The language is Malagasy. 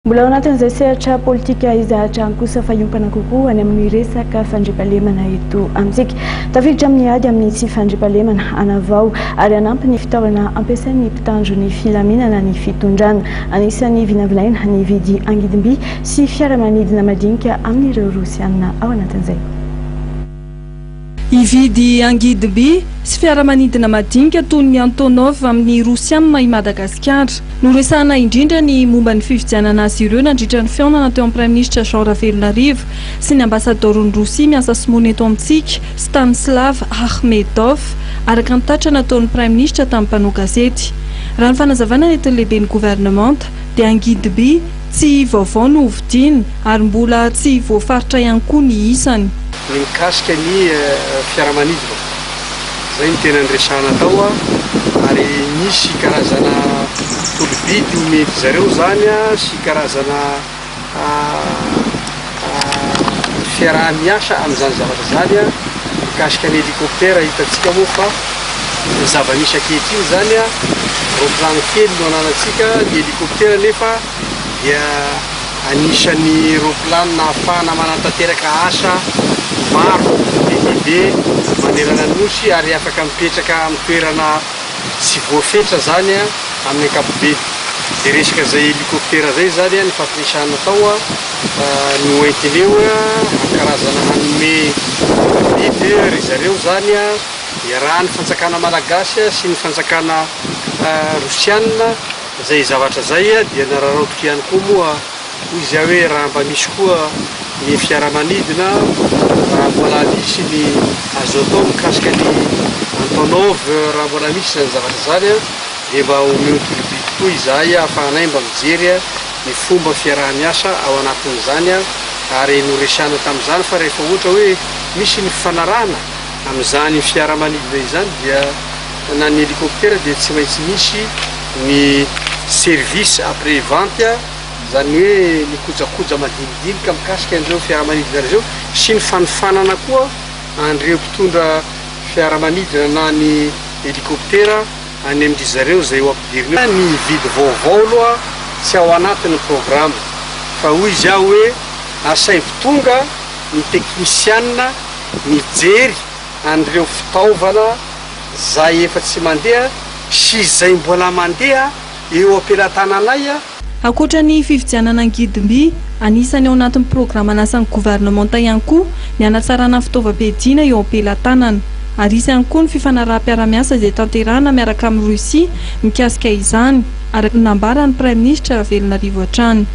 Mbola ao anatin'izay sehatra politika izahatra kosa faiompana kokoa any amin'ny resaka fandriampahalemana eto amintsika. Tafiditra amin'ny ady amin'ny tsy fandriampahalemana anavao ary anampy ny fitaovana ampiasain'ny mpitandro ny filaminana ny fitondrana. Anisan'ny vinavinaina ny vidy angidimby sy fiaramanidina madinika amin'ireo Rosianina ao anatin'izay. Ividy angidimby sy fiaramanidina madinika toy ny Antonov amin'ny Rosianina i Madagasikara. Noresahana indrindra ny momba ny fifidianana azy ireo nandritra ny fiaonana teo amin'ny Prime Ministre Jean Ravelonarivo sy ny ambasador'ny Rosia miasa simony eto amintsika Stanislav Akhmedov araka ny tatra nataon'ny Prime Ministre tamin'ny mpanao gazety. Raha ny fanazavana ny lehiben'ny gouvernemanta dia angidimby tsy vaovao no hovidiana ary mbola tsy voafaritra ihany koa ny isany. Ny mikasika ny fiaramanidina zay ny tena andresahana tao ary misy karazana tolobidy mety zareo zany sy karazana fiaraha-miasa amin'izany zavatra zany mikasika ny hélicoptère hitantsika moa fa zava-misy ankehitriny zany roplano kely no ananatsika ny hélicoptère nefa dia anisan'ny roplano nahafahana manantanteraka asa maro be manerana nosy ary afaka mipetraka amin'ny toerana tsy voafetra zany amin'ny ankapobeny. Dia resaka zay hélicoptère zay zany ny fampiasana tao ny oentineo karazana hanome biby ry zareo zany raha ny fanjakana malagasy sy ny fanjakana Rosianina zay zavatra zay dia nararaotiko ihany koa moa izy hoe raha mba misy koa ny fiaramanidina raha mbola misy ny azo atao mikasika ny Antonov raha mbola misy zany zavatra zany dia mba omeo tolobidy koa izahay ahafahanay mba mijery ny fomba fiaraha-miasa ao anatin'izany ary noresahana tamin'izany fa rehefa ohatra hoe misy ny fifanarahana amin'izany fiaramanidina izany dia na ny hélicoptère dia tsy maintsy misy ny service après vente zany hoe ny kojakoja madinidinika mikasika an'ireo fiaramanidina ireo sy ny fanofanana koa an'ireo mpitondra fiaramanidina na ny hélicoptère any amin'izy zareo zay ho ampidirina ny vidy vaovao aloha tsy ao anatin'ny programme fa hoy izy aho hoe asaim-pitonga ny teknisianina mijery an'ireo fitaovana zay efa tsy mandeha sy zay mbola mandeha eo am-pelatananay. Ankoatra ny fifidianana angidimby, anisany ao anatin'ny programa anasan'ny gouvernemanta ihany koa ny hanatsarana fitaovam-piadiana eo am-pelatanana. Ary isany koa ny fifanaraha-piaramiasa izay tanterahana miaraka amin'ny Rosia mikasika izany, araka ny nambaran'ny Prime Ministre Ravelonarivo hatrany.